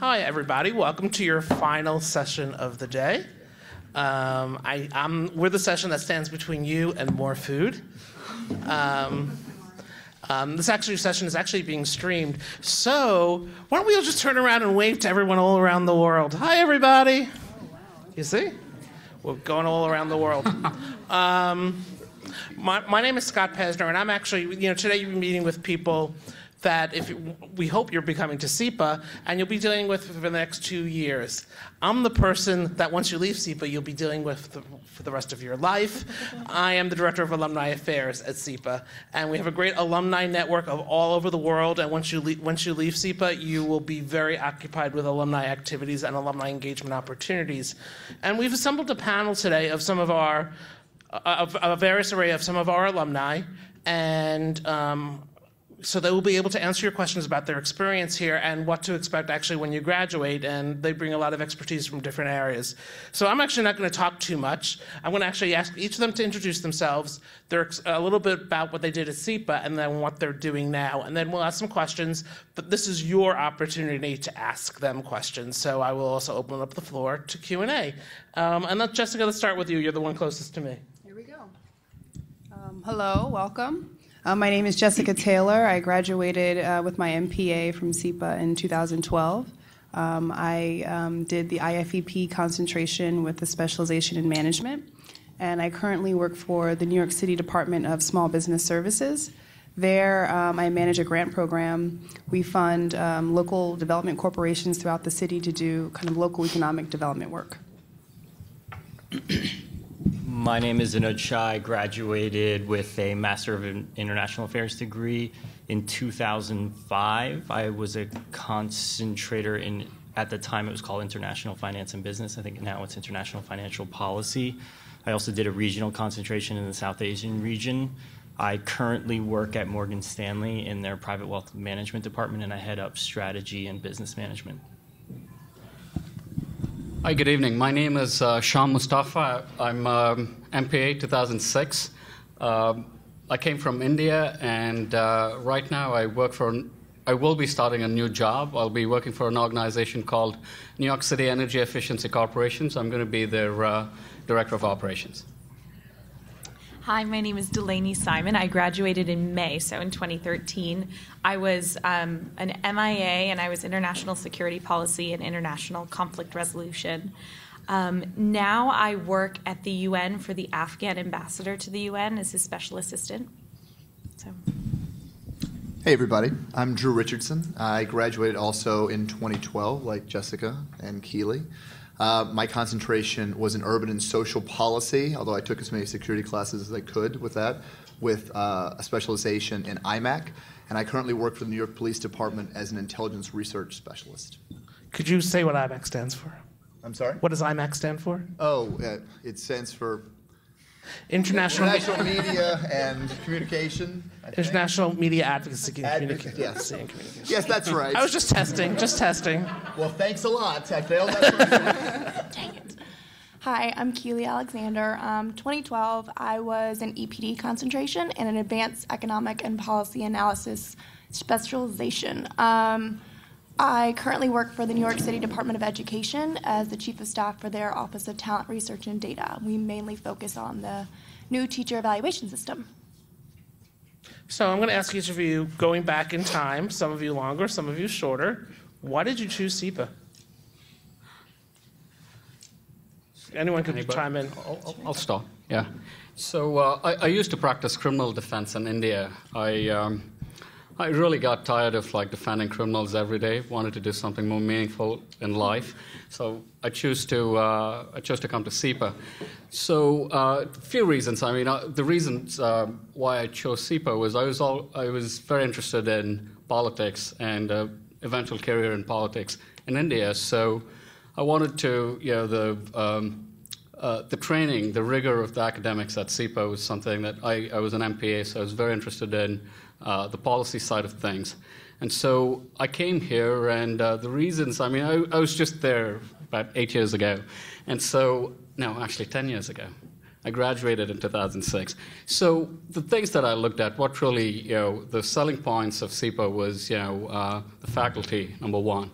Hi, everybody. Welcome to your final session of the day. We're the session that stands between you and more food. This session is actually being streamed. So why don't we all just turn around and wave to everyone all around the world. Hi, everybody. You see? We're going all around the world. My name is Scott Pesner, and I'm actually, today you'll be meeting with people that we hope you're becoming to SIPA, and you'll be dealing with for the next 2 years. I'm the person that once you leave SIPA, you'll be dealing with for the rest of your life. I am the Director of Alumni Affairs at SIPA, and we have a great alumni network of all over the world, and once you leave SIPA, you will be very occupied with alumni activities and alumni engagement opportunities. And we've assembled a panel today of some of our, a various array of some of our alumni, and so they will be able to answer your questions about their experience here and what to expect actually when you graduate, and they bring a lot of expertise from different areas. So I'm actually not going to talk too much. I'm going to actually ask each of them to introduce themselves, a little bit about what they did at SIPA, and then what they're doing now. And then we'll ask some questions, but this is your opportunity to ask them questions. So I will also open up the floor to Q&A. And Jessica, let's start with you. You're the one closest to me. Here we go. Hello, welcome. My name is Jessica Taylor. I graduated with my MPA from SIPA in 2012. I did the IFEP concentration with a specialization in management, and I currently work for the New York City Department of Small Business Services. There, I manage a grant program. We fund local development corporations throughout the city to do kind of local economic development work. My name is Anuj Shah. I graduated with a Master of International Affairs degree in 2005. I was a concentrator in, at the time it was called International Finance and Business. I think now it's International Financial Policy. I also did a regional concentration in the South Asian region. I currently work at Morgan Stanley in their private wealth management department, and I head up strategy and business management. Hi, good evening. My name is Sham Mustafa. I'm MPA 2006. I came from India, and right now I will be starting a new job. I'll be working for an organization called New York City Energy Efficiency Corporation. So I'm going to be their Director of Operations. Hi, my name is Delaney Simon. I graduated in May, so in 2013. I was an MIA, and I was International Security Policy and International Conflict Resolution. Now I work at the UN for the Afghan ambassador to the UN as his special assistant. So. Hey, everybody. I'm Drew Richardson. I graduated also in 2012, like Jessica and Keely. My concentration was in urban and social policy, although I took as many security classes as I could with that, with a specialization in IMAC. And I currently work for the New York Police Department as an intelligence research specialist. Could you say what IMAC stands for? I'm sorry? What does IMAC stand for? Oh, it stands for International Media and Communication. International Media Advocacy and Communication. Yes. Yes, that's right. I was just testing. Well, thanks a lot. I failed that. Dang it. Hi, I'm Keely Alexander. 2012, I was an EPD concentration and an advanced economic and policy analysis specialization. I currently work for the New York City Department of Education as the Chief of Staff for their Office of Talent Research and Data. We mainly focus on the new teacher evaluation system. So I'm going to ask each of you, going back in time, some of you longer, some of you shorter, why did you choose SIPA? Anyone could chime in. I'll start, yeah. So I used to practice criminal defense in India. I really got tired of defending criminals every day. Wanted to do something more meaningful in life, so I chose to come to SIPA. So a few reasons. I mean, the reasons why I chose SIPA was I was very interested in politics and eventual career in politics in India. So I wanted to, the training, the rigor of the academics at SIPA was something that I was an MPA, so I was very interested in. The policy side of things. And so I came here, and the reasons, I mean, I was just there about 8 years ago. And so, no, actually 10 years ago. I graduated in 2006. So the things that I looked at, what really, the selling points of SIPA was, the faculty, number one.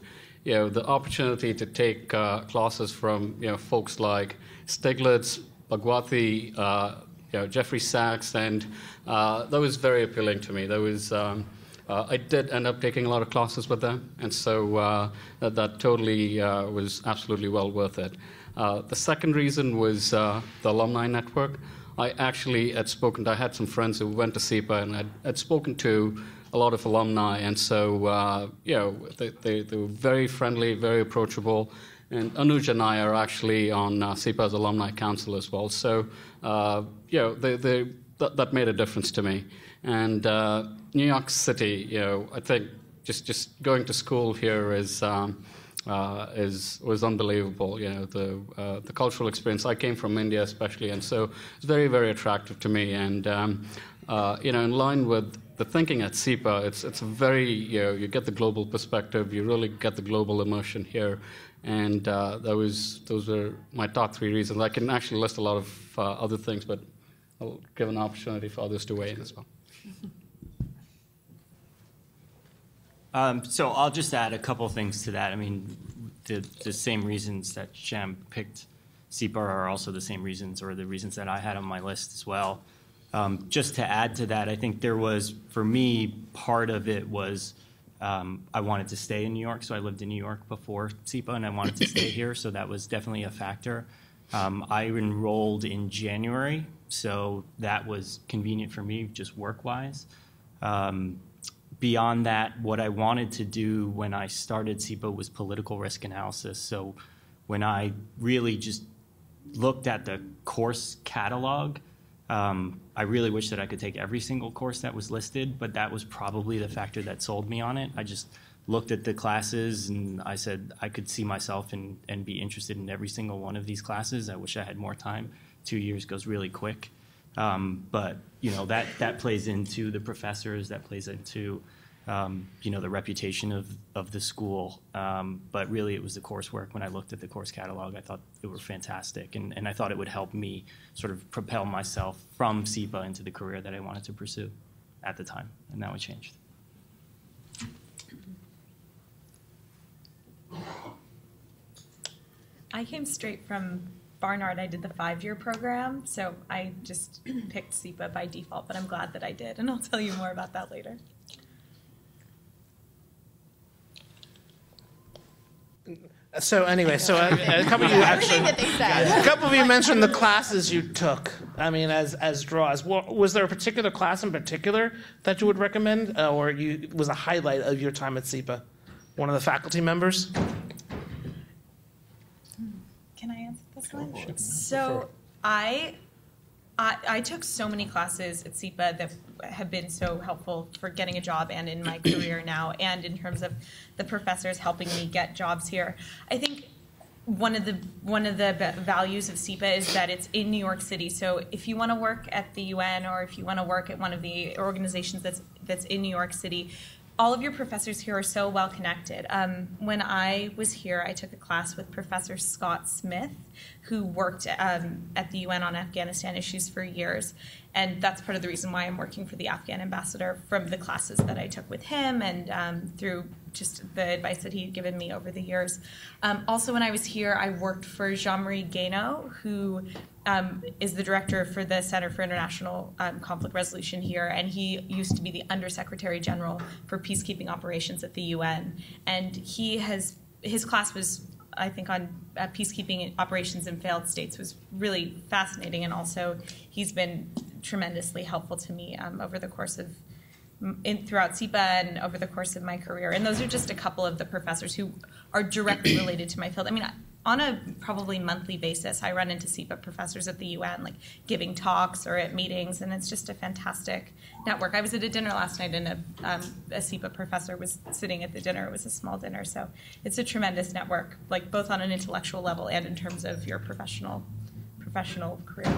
the opportunity to take classes from folks like Stiglitz, Bhagwati, Jeffrey Sachs, and that was very appealing to me. That was I did end up taking a lot of classes with them, and so that totally was absolutely well worth it. The second reason was the alumni network. I actually had spoken to, I had some friends who went to SIPA, and I'd spoken to a lot of alumni, and so they were very friendly, very approachable. And Anuj and I are actually on SIPA's alumni council as well. So that made a difference to me. And New York City, I think just going to school here was unbelievable. The cultural experience. I came from India, especially, and so it's very, very attractive to me. And in line with the thinking at SIPA, it's a very you get the global perspective. You really get the global immersion here, and those were my top 3 reasons. I can actually list a lot of other things, but I'll give an opportunity for others to weigh in as well. So I'll just add a couple things to that. I mean, the same reasons that Shyam picked SIPA are also the same reasons, or the reasons that I had on my list as well. Just to add to that, I think there was, for me, part of it was I wanted to stay in New York, so I lived in New York before SIPA, and I wanted to stay here, so that was definitely a factor. I enrolled in January, so that was convenient for me, just work-wise. Beyond that, what I wanted to do when I started SIPA was political risk analysis. So when I really just looked at the course catalog, I really wish that I could take every single course that was listed, but that was probably the factor that sold me on it. I just looked at the classes and I said I could see myself and be interested in every single one of these classes. I wish I had more time. 2 years goes really quick. But that plays into the professors, that plays into the reputation of the school. But really it was the coursework. When I looked at the course catalog, I thought it were fantastic, and I thought it would help me sort of propel myself from SIPA into the career that I wanted to pursue at the time, and now it changed. I came straight from Barnard. I did the 5-year program, so I just picked SIPA by default, but I'm glad that I did, and I'll tell you more about that later. So anyway, a couple of you actually, a couple of you mentioned the classes you took. I mean, as draws. Was there a particular class in particular that you would recommend, or was a highlight of your time at SIPA? One of the faculty members? Can I answer this one? So I took so many classes at SIPA that have been so helpful for getting a job and in my career now, and in terms of the professors helping me get jobs here. I think one of the values of SIPA is that it's in New York City. So if you want to work at the UN, or if you want to work at one of the organizations that's in New York City, all of your professors here are so well connected. When I was here, I took a class with Professor Scott Smith, who worked at the UN on Afghanistan issues for years. And that's part of the reason why I'm working for the Afghan ambassador, from the classes that I took with him and through just the advice that he had given me over the years. Also, when I was here, I worked for Jean-Marie Guénaud, who is the director for the Center for International Conflict Resolution here, and he used to be the Undersecretary General for Peacekeeping Operations at the UN. And his class was, I think, on peacekeeping operations in failed states was really fascinating, and also he's been tremendously helpful to me over the course of throughout SIPA and over the course of my career. And those are just a couple of the professors who are directly related to my field. I mean, on a probably monthly basis, I run into SIPA professors at the UN, like giving talks or at meetings, and it's just a fantastic network. I was at a dinner last night, and a SIPA professor was sitting at the dinner. It was a small dinner, so it's a tremendous network, like both on an intellectual level and in terms of your professional career.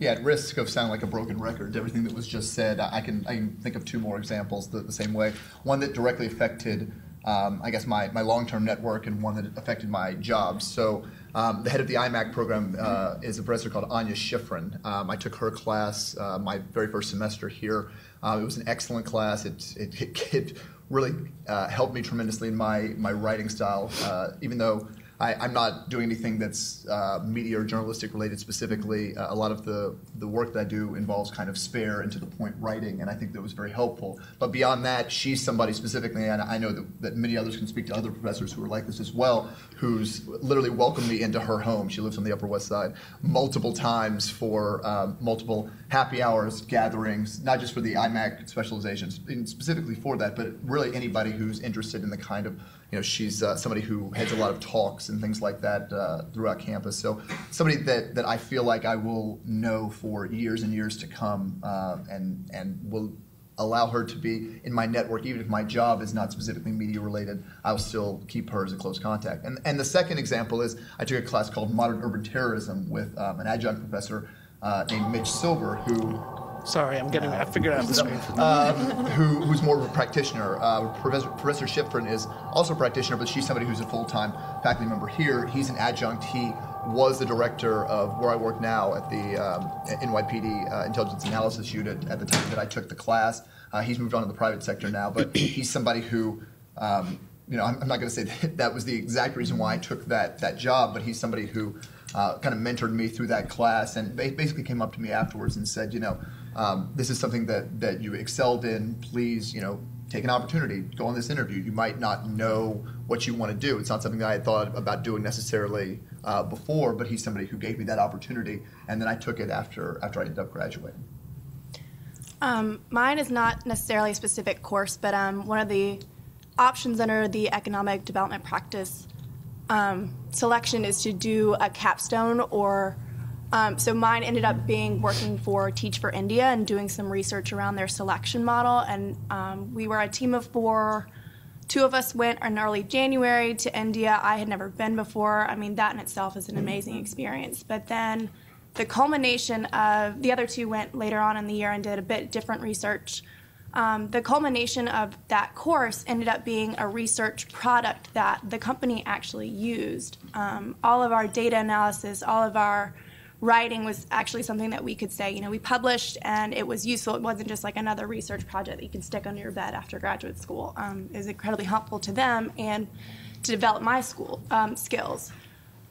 Yeah, at risk of sounding like a broken record to everything that was just said, I can think of 2 more examples the same way. One that directly affected, I guess, my long-term network, and one that affected my job. So the head of the IMAC program is a professor called Anya Schifrin. I took her class my very first semester here. It was an excellent class. It really helped me tremendously in my writing style, even though I'm not doing anything that's media or journalistic related specifically. A lot of the work that I do involves kind of spare and to the point writing, and I think that was very helpful. But beyond that, she's somebody specifically, and I know that many others can speak to other professors who are like this as well, who's literally welcomed me into her home. She lives on the Upper West Side multiple times for multiple happy hours, gatherings, not just for the IMAC specializations, and specifically for that, but really anybody who's interested in the kind of, she's somebody who heads a lot of talks and things like that throughout campus. So somebody that I feel like I will know for years and years to come, and will allow her to be in my network, even if my job is not specifically media related. I'll still keep her as a close contact. And the second example is I took a class called Modern Urban Terrorism with an adjunct professor named Mitch Silver, who Sorry, I figured out the screen. Who's more of a practitioner. Professor Schifrin is also a practitioner, but she's somebody who's a full-time faculty member here. He's an adjunct. He was the director of where I work now at the NYPD Intelligence Analysis Unit at the time that I took the class. He's moved on to the private sector now, but he's somebody who, I'm not going to say that was the exact reason why I took that job, but he's somebody who kind of mentored me through that class and basically came up to me afterwards and said, this is something that you excelled in. Please, take an opportunity, go on this interview. You might not know what you want to do. It's not something that I had thought about doing necessarily before, but he's somebody who gave me that opportunity, and then I took it after I ended up graduating. Mine is not necessarily a specific course, but one of the options under the economic development practice selection is to do a capstone, or so mine ended up being working for Teach for India and doing some research around their selection model. And we were a team of 4. 2 of us went in early January to India. I had never been before. I mean, that in itself is an amazing experience. But then the culmination of the other 2 went later on in the year and did a bit different research. The culmination of that course ended up being a research product that the company actually used. All of our data analysis, all of our writing was actually something that we could say, we published and it was useful. It wasn't just like another research project that you can stick under your bed after graduate school. It was incredibly helpful to them and to develop my school skills.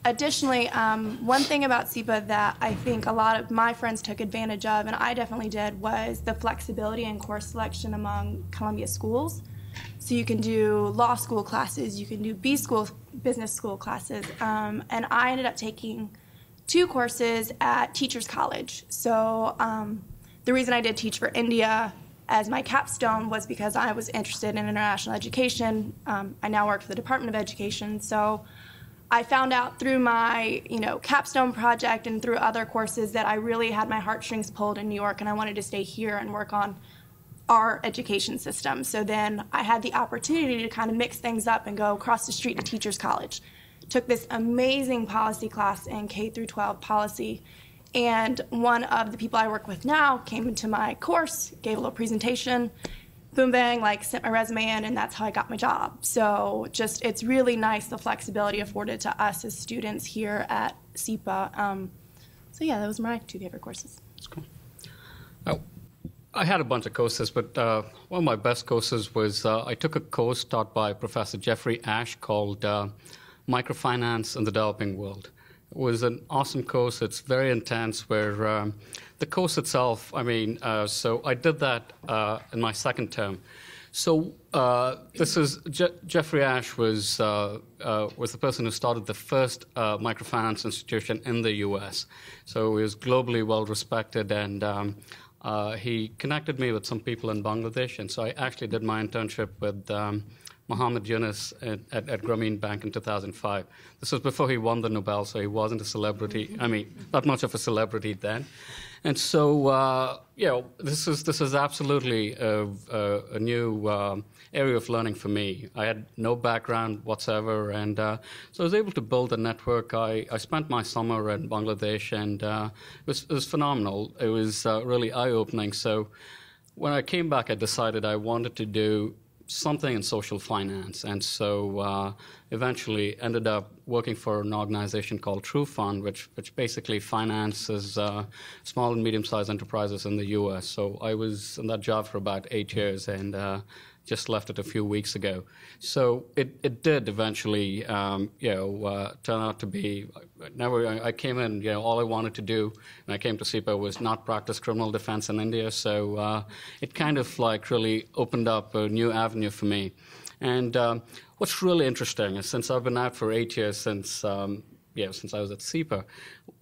Additionally, one thing about SIPA that I think a lot of my friends took advantage of, and I definitely did, was the flexibility in course selection among Columbia schools. So you can do law school classes, you can do business school classes, and I ended up taking 2 courses at Teachers College. So the reason I did Teach for India as my capstone was because I was interested in international education. I now work for the Department of Education, so I found out through my capstone project and through other courses that I really had my heartstrings pulled in New York, and I wanted to stay here and work on our education system. So then I had the opportunity to kind of mix things up and go across the street to Teachers College. Took this amazing policy class in K through 12 policy, and one of the people I work with now came into my course, gave a little presentation, boom bang, sent my resume in, and that's how I got my job. So it's really nice, the flexibility afforded to us as students here at SIPA. So yeah, those were my 2 favorite courses. That's cool. I had a bunch of courses, but one of my best courses was I took a course taught by Professor Jeffrey Ash called Microfinance in the Developing World. It was an awesome course. It's very intense, where the course itself, so I did that in my second term. So Jeffrey Ash was the person who started the first microfinance institution in the U.S. So he was globally well respected, and he connected me with some people in Bangladesh. And so I actually did my internship with Mohammed Yunus at Grameen Bank in 2005. This was before he won the Nobel, so he wasn't a celebrity. Not much of a celebrity then. And so, this is absolutely a new area of learning for me. I had no background whatsoever, and so I was able to build a network. I spent my summer in Bangladesh, and it was phenomenal. It was really eye-opening. So when I came back, I decided I wanted to do something in social finance, and so eventually ended up working for an organization called True Fund, which basically finances small and medium-sized enterprises in the U.S. So I was in that job for about 8 years, and just left it a few weeks ago. So it did eventually, turn out to be. I came in, all I wanted to do when I came to SIPA was not practice criminal defense in India. So it kind of like really opened up a new avenue for me. And what's really interesting is since I've been out for 8 years since I was at SIPA,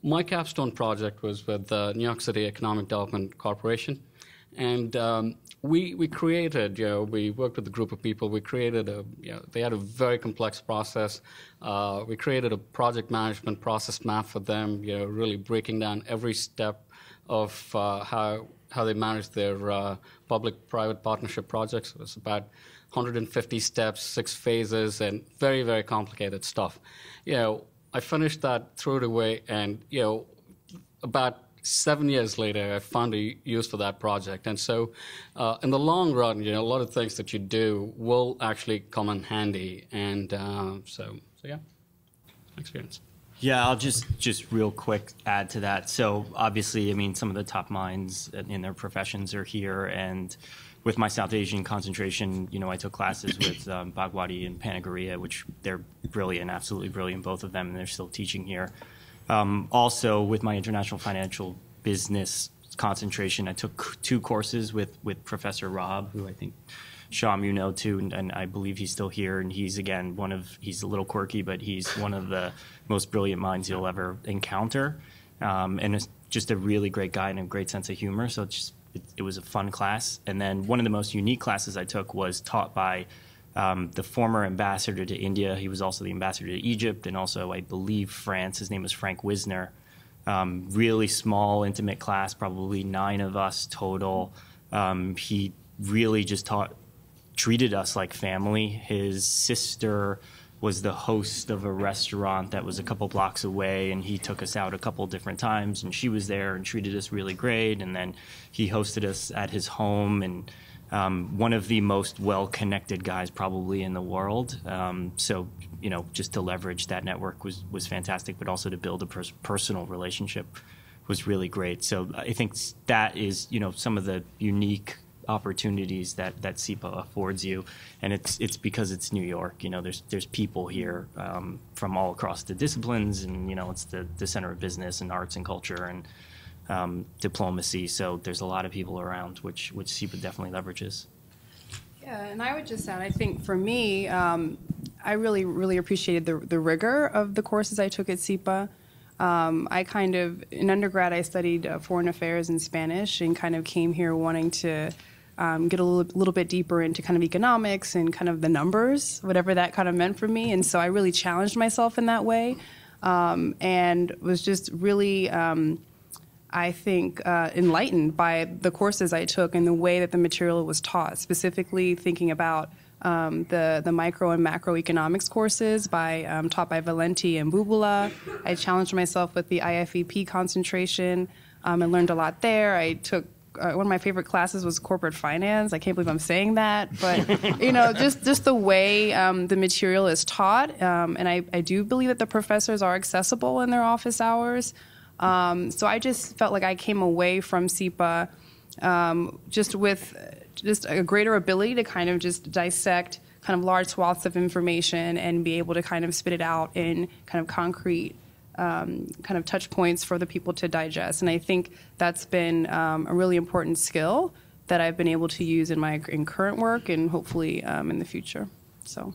my capstone project was with the New York City Economic Development Corporation. And we created, we worked with a group of people. We created they had a very complex process. We created a project management process map for them, really breaking down every step of how they manage their public-private partnership projects. It was about 150 steps, 6 phases, and very, very complicated stuff. I finished that, threw it away, and about 7 years later, I found a use for that project. And so in the long run, a lot of things that you do will actually come in handy. And so yeah, experience. Yeah, I'll just real quick add to that. So obviously, I mean, some of the top minds in their professions are here. And with my South Asian concentration, I took classes with Bhagwati and Panagarya, which they're brilliant, absolutely brilliant, both of them, and they're still teaching here. Also, with my international financial business concentration, I took 2 courses with Professor Rob, who I think, Sham, you know too, and I believe he's still here. And he's, again, he's a little quirky, but he's one of the most brilliant minds you'll ever encounter. And it's just a really great guy and a great sense of humor. So it was a fun class. And then one of the most unique classes I took was taught by the former ambassador to India. He was also the ambassador to Egypt and also, I believe, France. His name was Frank Wisner. Really small, intimate class, probably 9 of us total. He really just treated us like family. His sister was the host of a restaurant that was a couple blocks away, and he took us out a couple different times, and she was there and treated us really great. And then he hosted us at his home, and one of the most well-connected guys probably in the world. So, just to leverage that network was fantastic, but also to build a personal relationship was really great. So I think that is, some of the unique opportunities that SIPA affords you, and it's because it's New York. There's people here from all across the disciplines, and it's the center of business and arts and culture and diplomacy. So there's a lot of people around, which SIPA definitely leverages. Yeah, and I would just add, I think for me, I really, really appreciated the rigor of the courses I took at SIPA. In undergrad, I studied foreign affairs and Spanish, and kind of came here wanting to get a little bit deeper into kind of economics and kind of the numbers, whatever that kind of meant for me. And so I really challenged myself in that way, and was just really, I think, enlightened by the courses I took and the way that the material was taught, specifically thinking about the micro and macroeconomics courses taught by Valenti and Bubula. I challenged myself with the IFEP concentration and learned a lot there. I took one of my favorite classes was corporate finance. I can't believe I'm saying that, but just the way the material is taught, and I do believe that the professors are accessible in their office hours. So I just felt like I came away from SIPA just with a greater ability to kind of just dissect kind of large swaths of information and be able to kind of spit it out in kind of concrete kind of touch points for the people to digest. And I think that's been a really important skill that I've been able to use in current work and hopefully in the future. So.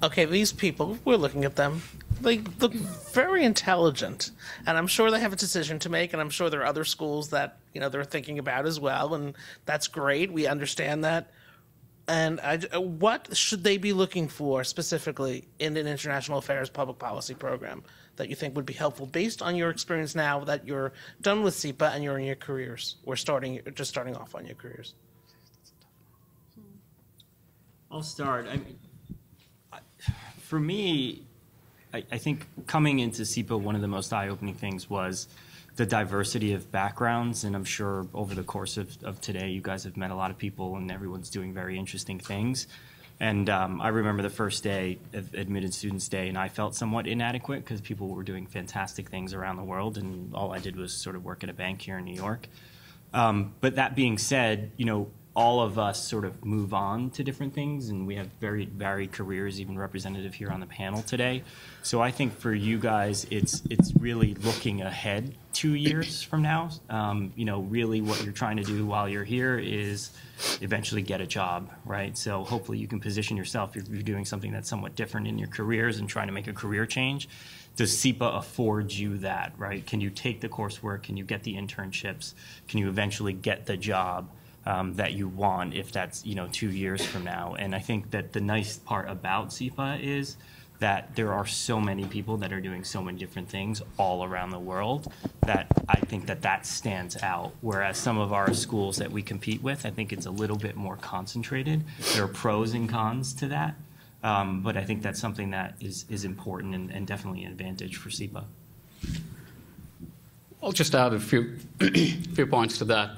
Okay, these people, we're looking at them. They look very intelligent, and I'm sure they have a decision to make, and I'm sure there are other schools that they're thinking about as well, and that's great. We understand that. And what should they be looking for specifically in an international affairs public policy program that you think would be helpful based on your experience now that you're done with SIPA and you're in your careers, or starting off on your careers? I'll start. For me, I think coming into SIPA, one of the most eye-opening things was the diversity of backgrounds, and I'm sure over the course of today, you guys have met a lot of people, and everyone's doing very interesting things. And I remember the first day of Admitted Students Day, and I felt somewhat inadequate because people were doing fantastic things around the world, and all I did was sort of work at a bank here in New York. But that being said, all of us sort of move on to different things, and we have very varied careers, even representative here on the panel today. So I think for you guys, it's really looking ahead 2 years from now. Really what you're trying to do while you're here is eventually get a job, right? So hopefully you can position yourself if you're doing something that's somewhat different in your careers and trying to make a career change. Does SIPA afford you that, right? Can you take the coursework? Can you get the internships? Can you eventually get the job that you want if that's 2 years from now? And I think that the nice part about SIPA is that there are so many people that are doing so many different things all around the world that I think that stands out. Whereas some of our schools that we compete with, I think it's a little bit more concentrated. There are pros and cons to that, but I think that's something that is important and definitely an advantage for SIPA. I'll just add a few points to that.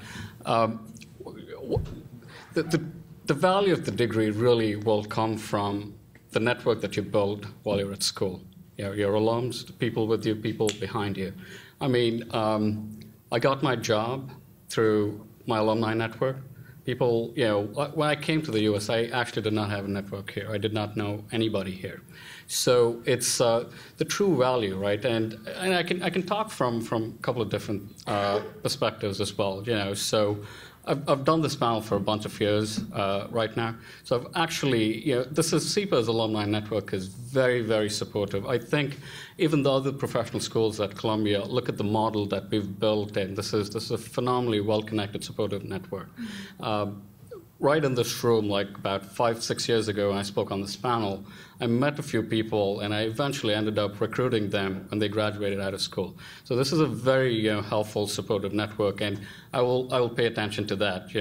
The value of the degree really will come from the network that you build while you're at school. Your alums, the people with you, people behind you. I mean, I got my job through my alumni network. People, when I came to the U.S., I actually did not have a network here. I did not know anybody here. So it's the true value, right? And I can talk from a couple of different perspectives as well. So I've done this panel for a bunch of years right now. So I've actually, SIPA's alumni network is very, very supportive. I think even the other professional schools at Columbia look at the model that we've built, and this is a phenomenally well-connected, supportive network. Right in this room, like about 5-6 years ago, when I spoke on this panel, I met a few people, and I eventually ended up recruiting them when they graduated out of school. So this is a very helpful, supportive network, and I will pay attention to that.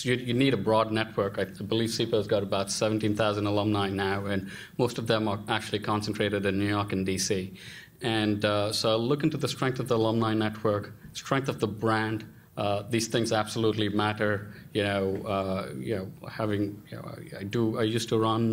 You need a broad network. I believe SIPA has got about 17,000 alumni now, and most of them are actually concentrated in New York and D.C. And so I look into the strength of the alumni network, strength of the brand. These things absolutely matter. I used to run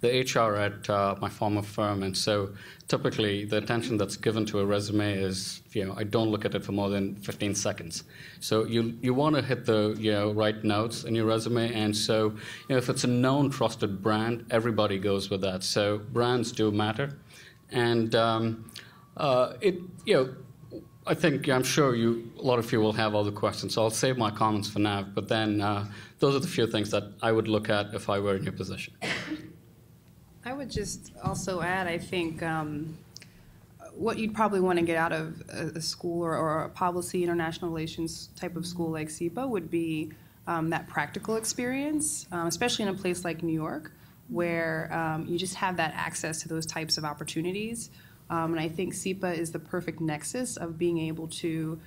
the HR at my former firm, and so typically the attention that's given to a resume is, I don't look at it for more than 15 seconds. So you want to hit the right notes in your resume, and so if it's a known, trusted brand, everybody goes with that. So brands do matter. And I think, I'm sure a lot of you will have other questions, so I'll save my comments for now. But then those are the few things that I would look at if I were in your position. I would just also add, I think, what you'd probably want to get out of a school or a policy, international relations type of school like SIPA would be that practical experience, especially in a place like New York, where you just have that access to those types of opportunities. And I think SIPA is the perfect nexus of being able to,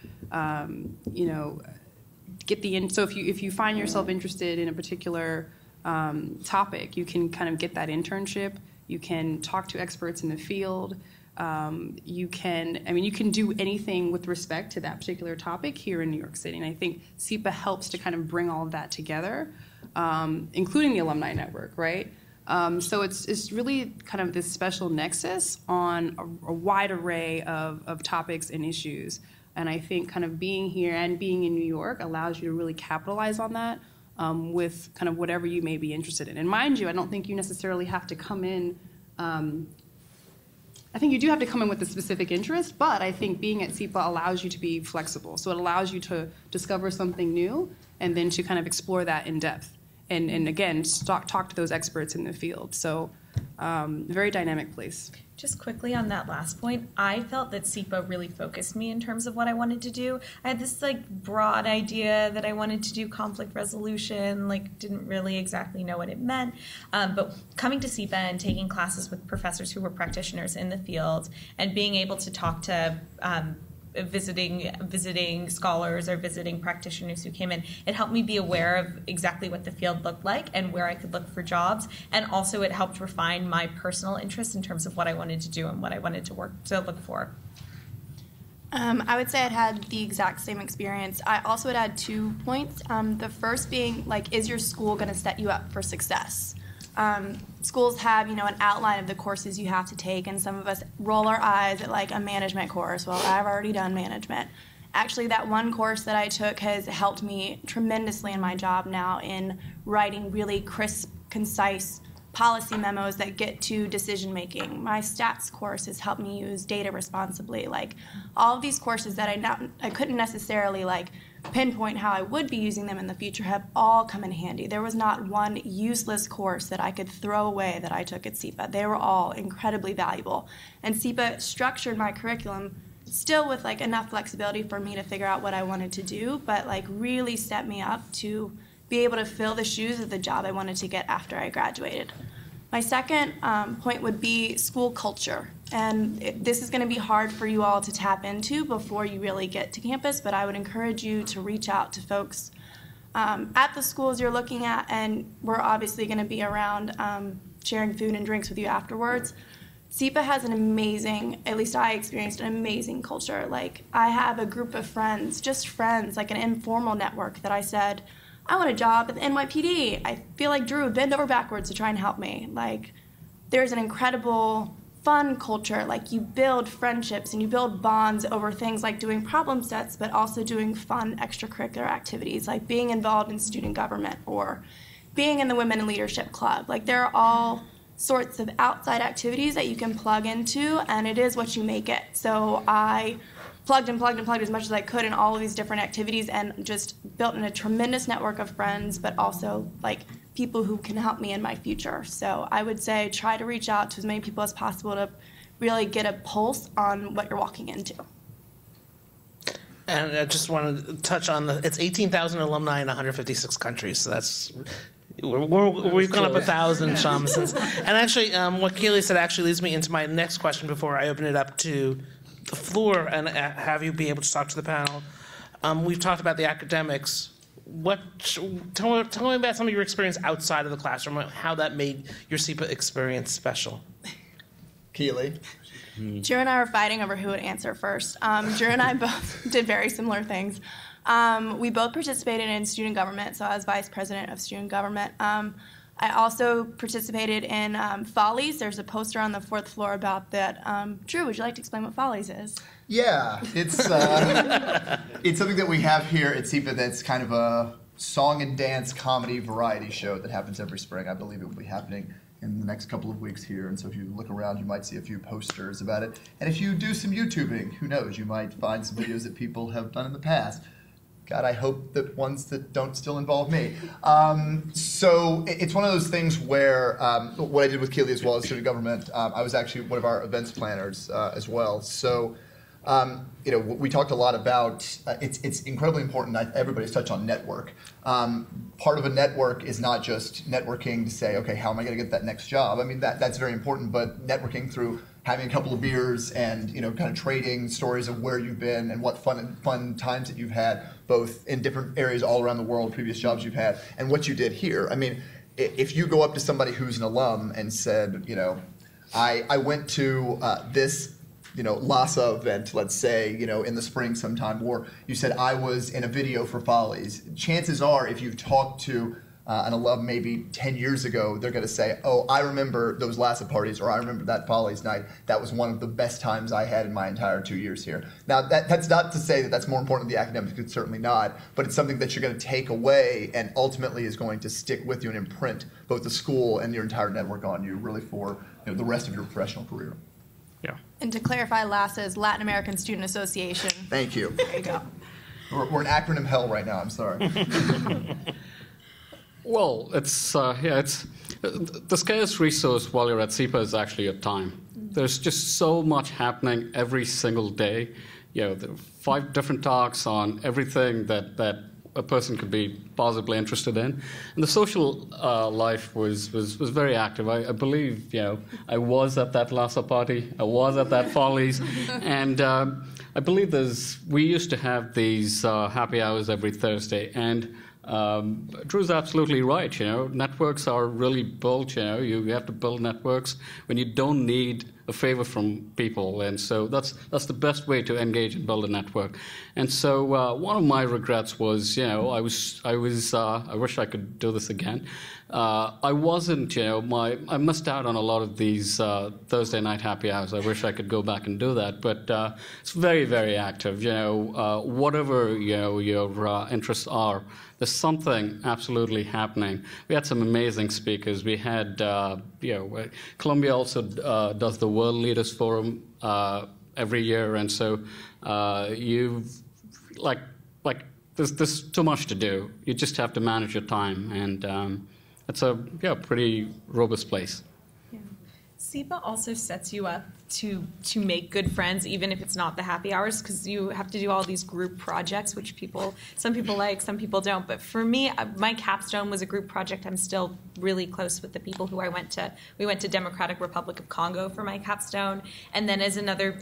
get so if you find yourself interested in a particular topic, you can kind of get that internship. You can talk to experts in the field. You can do anything with respect to that particular topic here in New York City. And I think SIPA helps to kind of bring all of that together, including the alumni network, right? So it's really kind of this special nexus on a wide array of topics and issues. And I think kind of being here and being in New York allows you to really capitalize on that with kind of whatever you may be interested in. And mind you, I don't think you necessarily have to come in. I think you do have to come in with a specific interest, but I think being at SIPA allows you to be flexible. So it allows you to discover something new and then to kind of explore that in depth. And again, talk to those experts in the field. So very dynamic place. Just quickly on that last point, I felt that SIPA really focused me in terms of what I wanted to do. I had this broad idea that I wanted to do conflict resolution, didn't really exactly know what it meant. But coming to SIPA and taking classes with professors who were practitioners in the field and being able to talk to visiting scholars or visiting practitioners who came in, it helped me be aware of exactly what the field looked like and where I could look for jobs. And also it helped refine my personal interest in terms of what I wanted to do and what I wanted to look for. I would say I'd had the exact same experience. I also would add 2 points. The first being, is your school going to set you up for success? Schools have, an outline of the courses you have to take, and some of us roll our eyes at a management course. Well, I've already done management. Actually, that one course that I took has helped me tremendously in my job now in writing really crisp, concise policy memos that get to decision making. My stats course has helped me use data responsibly. Like all of these courses that I couldn't necessarily like pinpoint how I would be using them in the future have all come in handy. There was not one useless course that I could throw away that I took at SIPA. They were all incredibly valuable. And SIPA structured my curriculum still with like enough flexibility for me to figure out what I wanted to do, but like really set me up to be able to fill the shoes of the job I wanted to get after I graduated. My second point would be school culture. And this is going to be hard for you all to tap into before you really get to campus, but I would encourage you to reach out to folks at the schools you're looking at, and we're obviously going to be around sharing food and drinks with you afterwards. SIPA has an amazing, at least I experienced an amazing culture. Like I have a group of friends, just friends, like an informal network that I said, I want a job at the NYPD. I feel like Drew would bend over backwards to try and help me. Like there's an incredible fun culture. Like you build friendships and you build bonds over things like doing problem sets, but also doing fun extracurricular activities like being involved in student government or being in the Women in Leadership Club. Like there are all sorts of outside activities that you can plug into, and it is what you make it. So I plugged and plugged and plugged as much as I could in all of these different activities and just built in a tremendous network of friends, but also like people who can help me in my future. So I would say try to reach out to as many people as possible to really get a pulse on what you're walking into. And I just want to touch on it's 18,000 alumni in 156 countries. So that's we've gone up 1,000 since. And actually, what Keely said actually leads me into my next question before I open it up to the floor and have you be able to talk to the panel. We've talked about the academics. Tell me about some of your experience outside of the classroom, how that made your SIPA experience special. Keely. Drew and I were fighting over who would answer first. Drew and I both did very similar things. We both participated in student government, so I was vice president of student government. I also participated in Follies. There's a poster on the 4th floor about that. Drew, would you like to explain what Follies is? Yeah, it's it's something that we have here at SIPA that's kind of a song and dance comedy variety show that happens every spring. I believe it will be happening in the next couple of weeks here, and so if you look around, you might see a few posters about it. And if you do some YouTubing, who knows, you might find some videos that people have done in the past. God, I hope that ones that don't still involve me. So it's one of those things where what I did with Keely as well as student government, I was actually one of our events planners as well. So we talked a lot about, it's incredibly important, everybody's touched on network. Part of a network is not just networking to say, okay, how am I going to get that next job? I mean, that's very important, but networking through having a couple of beers and kind of trading stories of where you've been and what fun times that you've had, both in different areas all around the world, previous jobs you've had, and what you did here. I mean, if you go up to somebody who's an alum and said, I went to this LASA event, let's say, in the spring sometime, or you said I was in a video for Follies, chances are if you've talked to an alum maybe 10 years ago, they're going to say, oh, I remember those LASA parties, or I remember that Follies night. That was one of the best times I had in my entire 2 years here. Now, that's not to say that that's more important than the academics, it's certainly not, but it's something that you're going to take away and ultimately is going to stick with you and imprint both the school and your entire network on you, really for the rest of your professional career. Yeah. And to clarify, LASA is Latin American Student Association. Thank you. There you go. We're in acronym hell right now, I'm sorry. Well, it's the scarce resource while you're at SIPA is actually your time. There's just so much happening every single day. There are 5 different talks on everything that a person could be possibly interested in, and the social life was very active. I believe I was at that LASA party, I was at that Follies, and I believe we used to have these happy hours every Thursday, and Drew's absolutely right. Networks are really built. You have to build networks when you don't need a favor from people, and so that's the best way to engage and build a network. And so one of my regrets was, I wish I could do this again. I wasn't, I missed out on a lot of these Thursday night happy hours. I wish I could go back and do that, but it's very, very active. Whatever your interests are, there's something absolutely happening. We had some amazing speakers. We had, Columbia also does the World Leaders Forum every year, and so there's too much to do. You just have to manage your time, and it's a pretty robust place. Yeah. SIPA also sets you up to make good friends, even if it's not the happy hours, because you have to do all these group projects, which some people like, some people don't. But for me, my capstone was a group project. I'm still really close with the people who we went to Democratic Republic of Congo for my capstone. And then as another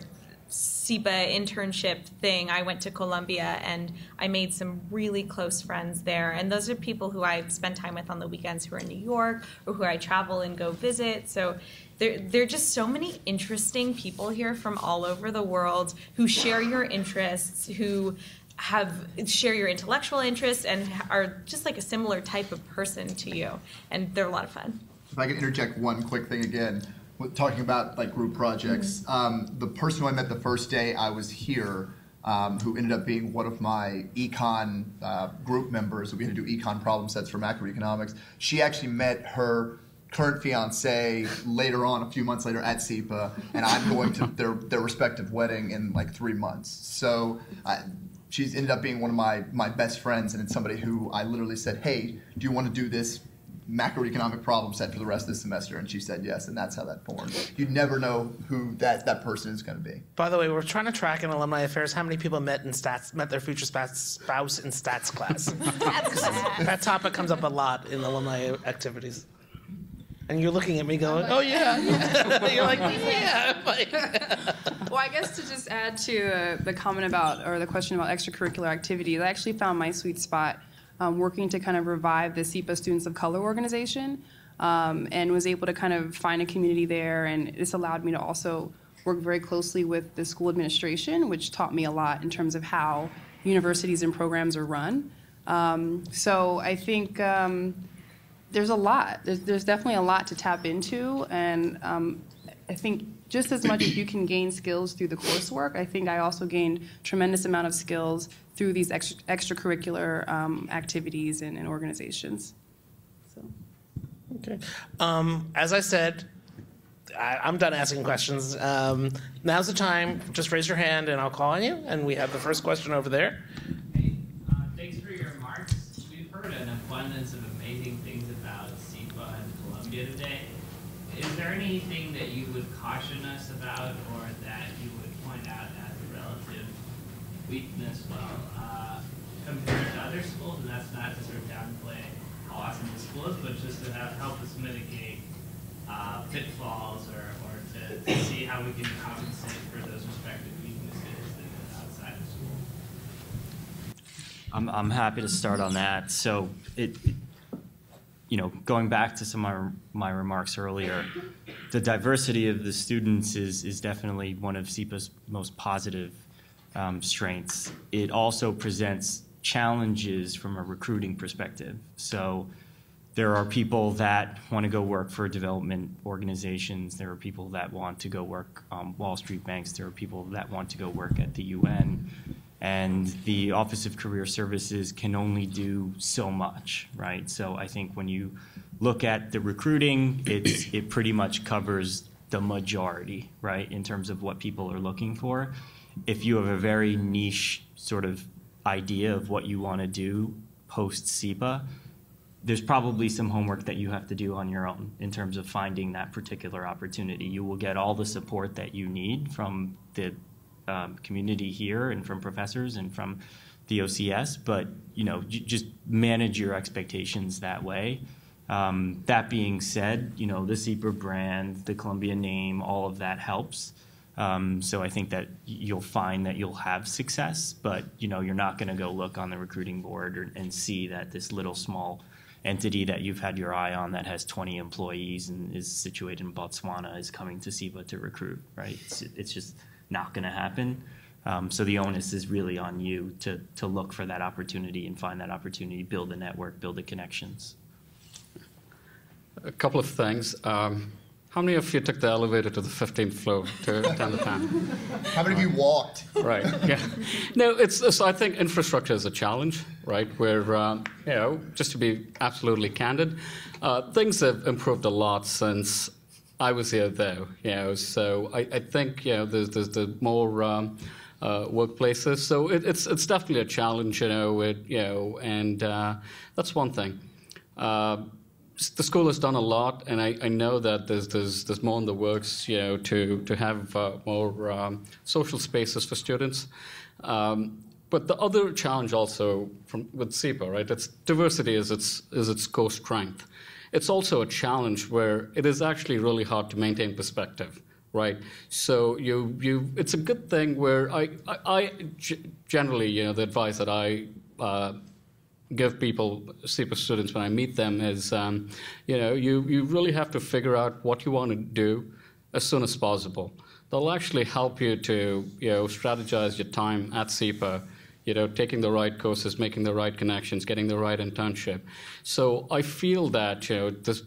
SIPA internship thing, I went to Colombia and I made some really close friends there. And those are people who I spend time with on the weekends who are in New York or who I travel and go visit. So there are just so many interesting people here from all over the world who share your interests, who share your intellectual interests and are just like a similar type of person to you. And they're a lot of fun. If I could interject one quick thing again. Talking about like group projects, the person who I met the first day I was here, who ended up being one of my econ group members, we had to do econ problem sets for macroeconomics. She actually met her current fiance later on, a few months later at SIPA, and I'm going to their respective wedding in like 3 months. So she's ended up being one of my best friends, and it's somebody who I literally said, hey, do you want to do this macroeconomic problem set for the rest of the semester? And she said yes, and that's how that formed. You'd never know who that person is going to be. By the way, we're trying to track in alumni affairs how many people met their future spouse in stats class. That topic comes up a lot in alumni activities. And you're looking at me going, oh yeah. You're like, yeah. Well, I guess to just add to the comment about, or the question about extracurricular activities, I actually found my sweet spot working to kind of revive the SIPA Students of Color organization, and was able to kind of find a community there. And this allowed me to also work very closely with the school administration, which taught me a lot in terms of how universities and programs are run. So I think there's a lot. There's definitely a lot to tap into. And I think just as much as you can gain skills through the coursework, I think I also gained tremendous amount of skills through these extracurricular activities and organizations. So. Okay. As I said, I'm done asking questions. Now's the time. Just raise your hand and I'll call on you. And we have the first question over there. Hey, thanks for your remarks. We've heard an abundance of amazing things about SIPA and Columbia today. Is there anything that you would caution us about or that you would point out as a relative weakness, compared to other schools? And that's not to sort of downplay how awesome the school is, but just to help us mitigate pitfalls or to see how we can compensate for those respective weaknesses that outside of school. I'm happy to start on that. So going back to some of my remarks earlier, the diversity of the students is definitely one of SIPA's most positive strengths. It also presents challenges from a recruiting perspective. So there are people that want to go work for development organizations. There are people that want to go work Wall Street banks. There are people that want to go work at the UN. And the Office of Career Services can only do so much, right? So I think when you look at the recruiting, it pretty much covers the majority, right, in terms of what people are looking for. If you have a very niche sort of idea of what you want to do post-SIPA, there's probably some homework that you have to do on your own in terms of finding that particular opportunity. You will get all the support that you need from the community here and from professors and from the OCS, but just manage your expectations that way. That being said, the SIPA brand, the Columbia name, all of that helps. So I think that you'll find that you'll have success, but you're not going to go look on the recruiting board and see that this little small entity that you've had your eye on that has 20 employees and is situated in Botswana is coming to SIPA to recruit, right? It's just not going to happen. So the onus is really on you to look for that opportunity and find that opportunity, build a network, build the connections. A couple of things. How many of you took the elevator to the 15th floor to attend the panel? How many of you walked? Right. Yeah. No, I think infrastructure is a challenge, right? Where just to be absolutely candid, things have improved a lot since I was here, though. So I think there's the more workplaces. So it's definitely a challenge, and that's one thing. The school has done a lot, and I know that there's more in the works, to have more social spaces for students. But the other challenge also with SIPA, right? It's diversity is its core strength. It's also a challenge where it is actually really hard to maintain perspective, right? So it's a good thing where I generally, the advice that I give people, SIPA students, when I meet them is, you really have to figure out what you want to do as soon as possible. They'll actually help you to, strategize your time at SIPA, taking the right courses, making the right connections, getting the right internship. So I feel that,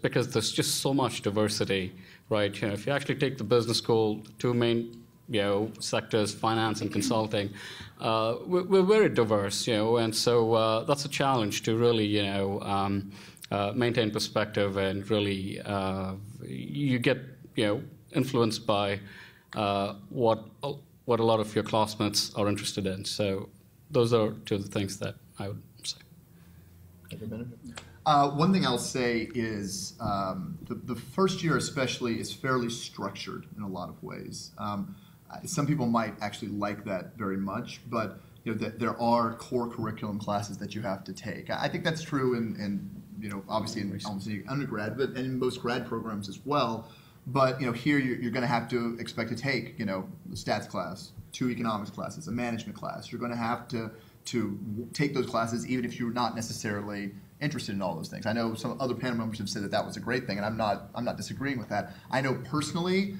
because there's just so much diversity, right? If you actually take the business school, two main sectors, finance and consulting, we're very diverse, and so that's a challenge to really, maintain perspective and really, you get, influenced by what a lot of your classmates are interested in. So those are two of the things that I would say. One thing I'll say is the first year especially is fairly structured in a lot of ways. Some people might actually like that very much, but that there are core curriculum classes that you have to take. I think that's true in obviously in almost any undergrad, but and in most grad programs as well. But here you're going to have to expect to take the stats class, 2 economics classes, a management class. You're going to have to take those classes even if you're not necessarily interested in all those things. I know some other panel members have said that was a great thing, and I'm not disagreeing with that. I know personally,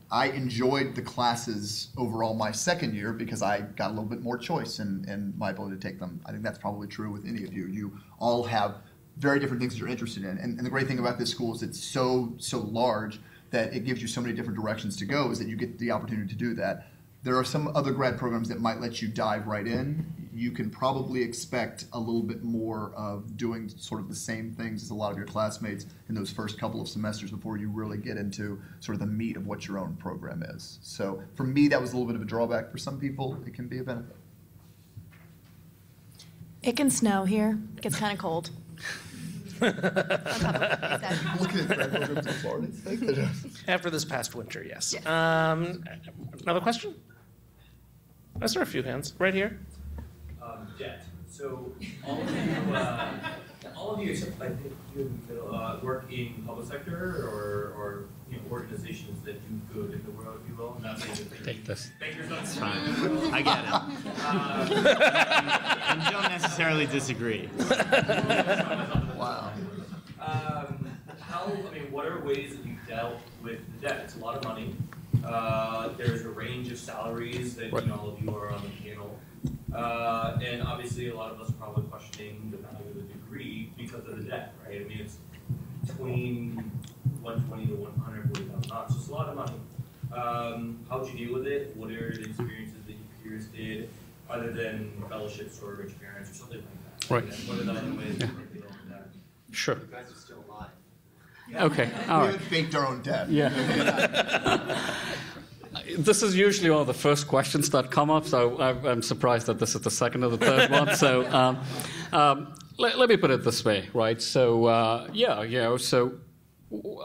I enjoyed the classes overall my second year because I got a little bit more choice in my ability to take them. I think that's probably true with any of you. You all have very different things that you're interested in. And the great thing about this school is it's so large that it gives you so many different directions to go, is that you get the opportunity to do that. There are some other grad programs that might let you dive right in. You can probably expect a little bit more of doing sort of the same things as a lot of your classmates in those first couple of semesters before you really get into sort of the meat of what your own program is. So for me, that was a little bit of a drawback. For some people, it can be a benefit. It can snow here. It gets kind of cold. Looking at grad programs in Florida. After this past winter, yes. Yes. Another question? I saw a few hands right here. Debt. So all of you, except I think you work in public sector or organizations that do good in the world, if you will. Not saying that Take this. bankers don't. It's fine. I get it. And don't necessarily disagree. Wow. What are ways that you dealt with the debt? It's a lot of money. There's a range of salaries that all of you are on the panel. And obviously a lot of us are probably questioning the value of the degree because of the debt, right? I mean, it's between $120,000 to $140,000, so it's a lot of money. How did you deal with it? What are the experiences that your peers did, other than fellowships or rich parents or something like that? Right. And what are the other ways that they deal with that? Sure. You guys are still alive. Okay. All We right. haven't faked our own debt. Yeah. This is usually one of the first questions that come up, so I'm surprised that this is the second or the third one. So let me put it this way, right? So so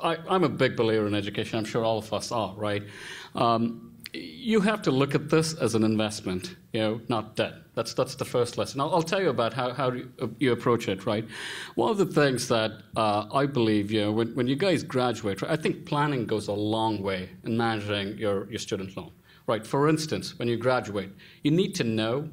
I'm a big believer in education. I'm sure all of us are, right? You have to look at this as an investment, not debt. That's the first lesson. I'll tell you about how you approach it, right? One of the things that I believe, when you guys graduate, right, I think planning goes a long way in managing your student loan, right? For instance, when you graduate, you need to know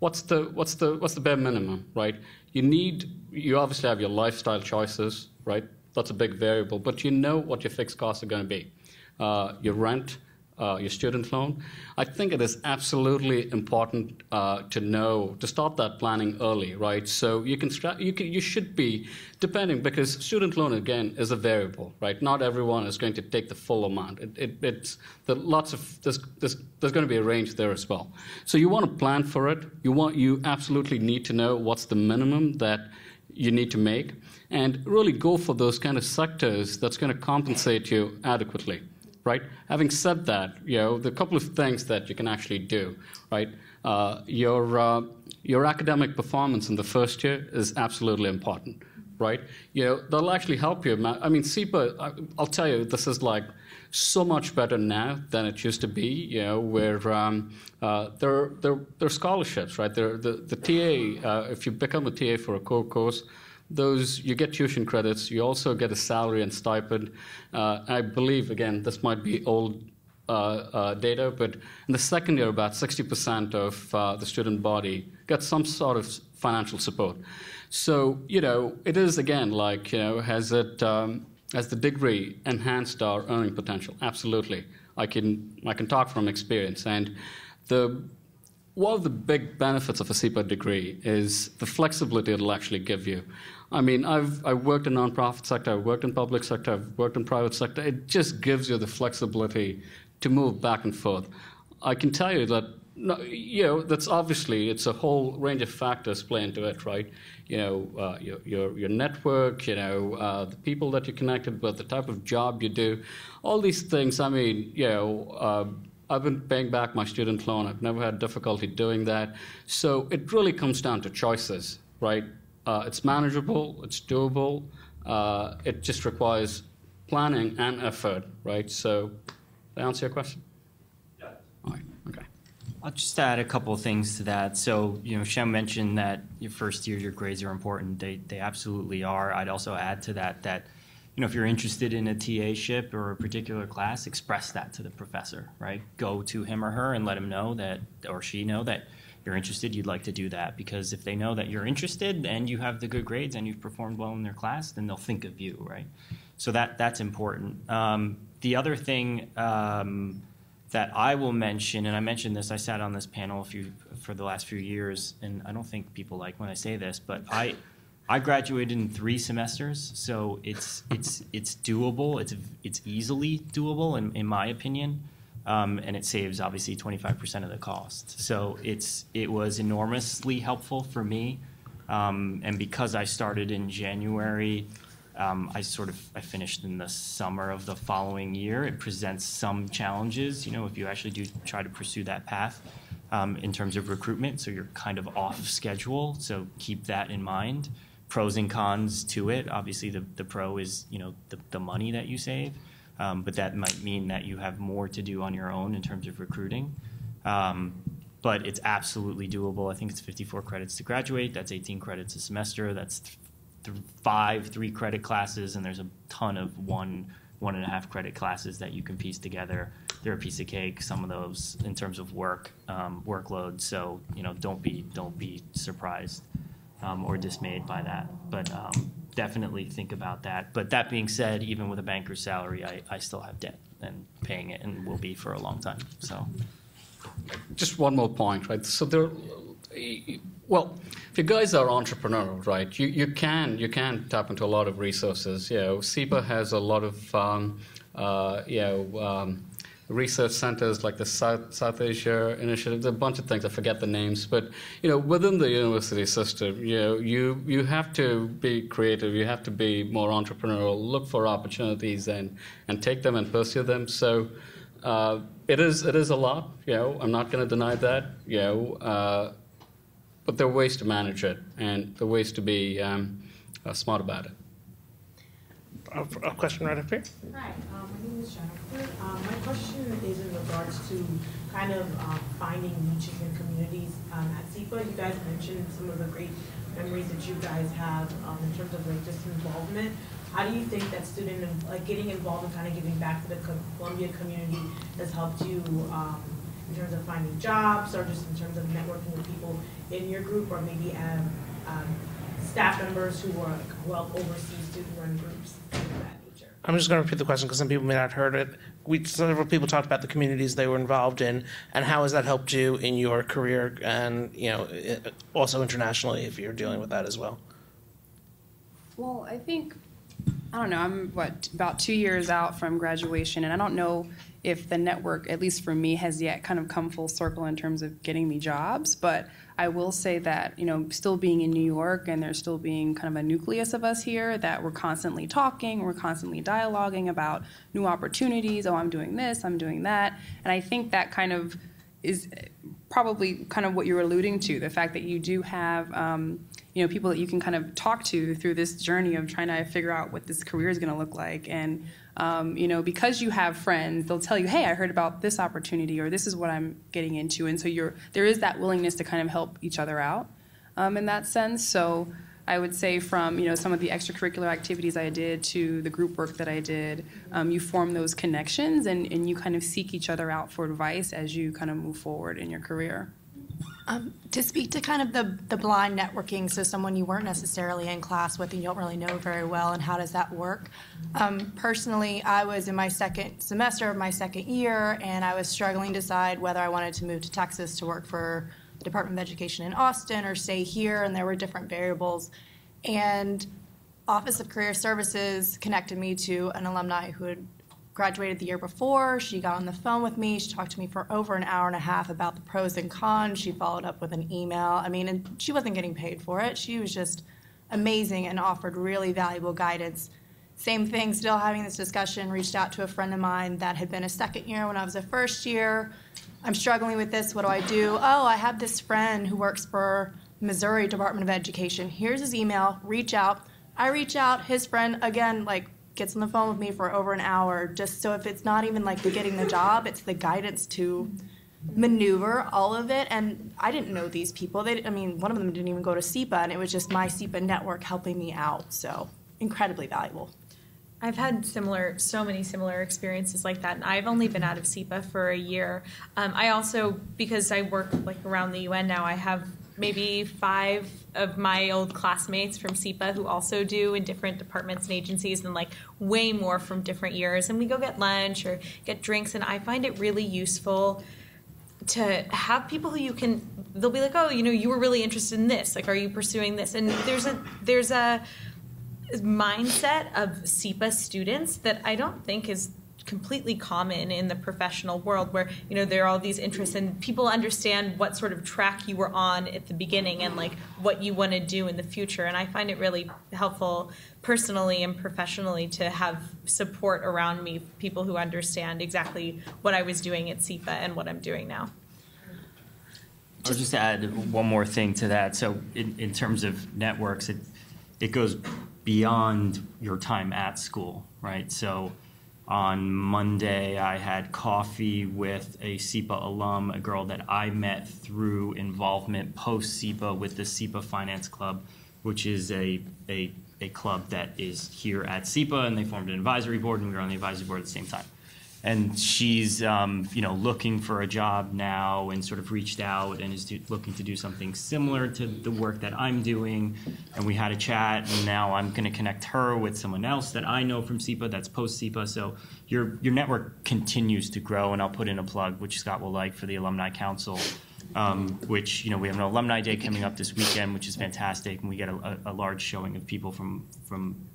what's the bare minimum, right? You obviously have your lifestyle choices, right? That's a big variable, but you know what your fixed costs are going to be. Your rent, your student loan. I think it is absolutely important to start that planning early, right? So you should be, depending, because student loan again is a variable, right? Not everyone is going to take the full amount. There's going to be a range there as well. So you want to plan for it. You absolutely need to know what's the minimum that you need to make, and really go for those kind of sectors that's going to compensate you adequately. Right. Having said that, there are a couple of things that you can actually do. Right. Your academic performance in the first year is absolutely important. Right. They'll actually help you. I mean, SIPA. I'll tell you, this is like so much better now than it used to be. Where there are scholarships. Right. The TA. If you become a TA for a core course, you get tuition credits. You also get a salary and stipend. I believe, again, this might be old data, but in the second year, about 60% of the student body gets some sort of financial support. So, it is, again, like, has the degree enhanced our earning potential? Absolutely. I can talk from experience. And one of the big benefits of a SIPA degree is the flexibility it'll actually give you. I mean, I've worked in nonprofit sector, I've worked in public sector, I've worked in private sector. It just gives you the flexibility to move back and forth. I can tell you that, that's obviously, it's a whole range of factors play into it, right? Your network, the people that you're connected with, the type of job you do, all these things. I mean, I've been paying back my student loan. I've never had difficulty doing that. So it really comes down to choices, right? It's manageable, it's doable. It just requires planning and effort, right? So, did I answer your question? Yeah. All right, okay. I'll just add a couple of things to that. So, Shem mentioned that your first year, your grades are important. They absolutely are. I'd also add to that, if you're interested in a TA-ship or a particular class, express that to the professor, right? Go to him or her and let him know that, or she know that you're interested, you'd like to do that. Because if they know that you're interested and you have the good grades and you've performed well in their class, then they'll think of you, right? So that's important. The other thing that I will mention, and I mentioned this, I sat on this panel for the last few years, and I don't think people like when I say this, but I graduated in 3 semesters, so it's doable. It's easily doable in my opinion, and it saves obviously 25% of the cost. So it was enormously helpful for me, and because I started in January, I finished in the summer of the following year. It presents some challenges, if you actually do try to pursue that path in terms of recruitment. So you're kind of off schedule. So keep that in mind. Pros and cons to it. Obviously, the pro is the money that you save, but that might mean that you have more to do on your own in terms of recruiting. But it's absolutely doable. I think it's 54 credits to graduate. That's 18 credits a semester. That's 5 3-credit classes, and there's a ton of 1.5 credit classes that you can piece together. They're a piece of cake. Some of those in terms of workload. So don't be surprised or dismayed by that. But definitely think about that. But that being said, even with a banker's salary, I still have debt and paying it, and will be for a long time. So, just one more point, right? So well, if you guys are entrepreneurial, right, you can tap into a lot of resources. SIPA has a lot of research centers like the South Asia Initiative. There's a bunch of things. I forget the names, but within the university system, you have to be creative. You have to be more entrepreneurial. Look for opportunities and take them and pursue them. So it is a lot. I'm not going to deny that. But there are ways to manage it, and there are ways to be smart about it. A question right up here. Hi, my name is Jennifer. My question is in regards to kind of finding niches and communities at SIPA. You guys mentioned some of the great memories that you guys have in terms of just involvement. How do you think that getting involved and kind of giving back to the Columbia community has helped you in terms of finding jobs, or just in terms of networking with people in your group, or maybe staff members who help oversee student-run groups, things of that nature? I'm just going to repeat the question because some people may not have heard it. Several people talked about the communities they were involved in, and how has that helped you in your career, and also internationally if you're dealing with that as well. Well, I think, I don't know, I'm about 2 years out from graduation, and I don't know if the network, at least for me, has yet kind of come full circle in terms of getting me jobs. But I will say that, still being in New York, and there still being kind of a nucleus of us here, that we're constantly talking, we're constantly dialoguing about new opportunities. Oh, I'm doing this, I'm doing that. And I think that kind of is probably kind of what you're alluding to, the fact that you do have people that you can kind of talk to through this journey of trying to figure out what this career is going to look like. And because you have friends, they'll tell you, hey, I heard about this opportunity, or this is what I'm getting into. And so there is that willingness to kind of help each other out in that sense. So I would say from some of the extracurricular activities I did to the group work that I did, you form those connections, and you kind of seek each other out for advice as you kind of move forward in your career. To speak to kind of the blind networking, so someone you weren't necessarily in class with and you don't really know very well, and how does that work? Personally, I was in my second semester of my second year, and I was struggling to decide whether I wanted to move to Texas to work for the Department of Education in Austin or stay here, and there were different variables. And Office of Career Services connected me to an alumni who had graduated the year before. She got on the phone with me. She talked to me for over an hour and a half about the pros and cons. She followed up with an email. And she wasn't getting paid for it. She was just amazing and offered really valuable guidance. Same thing, still having this discussion, reached out to a friend of mine that had been a second year when I was a first year. I'm struggling with this. What do I do? Oh, I have this friend who works for Missouri Department of Education. Here's his email. Reach out. I reach out. His friend, again, gets on the phone with me for over an hour, just so if it's not even the getting the job, it's the guidance to maneuver all of it. And I didn't know these people. One of them didn't even go to SIPA, and it was just my SIPA network helping me out. So incredibly valuable. I've had so many similar experiences like that, and I've only been out of SIPA for a year. I also, because I work around the UN now, I have maybe 5 of my old classmates from SIPA who also do in different departments and agencies, and way more from different years. And we go get lunch or get drinks, and I find it really useful to have people who they'll be like, oh, you were really interested in this. Are you pursuing this? And there's a mindset of SIPA students that I don't think is completely common in the professional world, where there are all these interests and people understand what sort of track you were on at the beginning and what you want to do in the future. And I find it really helpful personally and professionally to have support around me, people who understand exactly what I was doing at SIPA and what I'm doing now. I'll just add one more thing to that. So in terms of networks, it goes beyond your time at school, right? So on Monday, I had coffee with a SIPA alum, a girl that I met through involvement post-SIPA with the SIPA Finance Club, which is a club that is here at SIPA, and they formed an advisory board, and we were on the advisory board at the same time. And she's looking for a job now, and sort of reached out and is looking to do something similar to the work that I'm doing. And we had a chat, and now I'm going to connect her with someone else that I know from SIPA that's post-SIPA. So your network continues to grow, and I'll put in a plug, which Scott will like, for the Alumni Council, which we have an Alumni Day coming up this weekend, which is fantastic, and we get a large showing of people from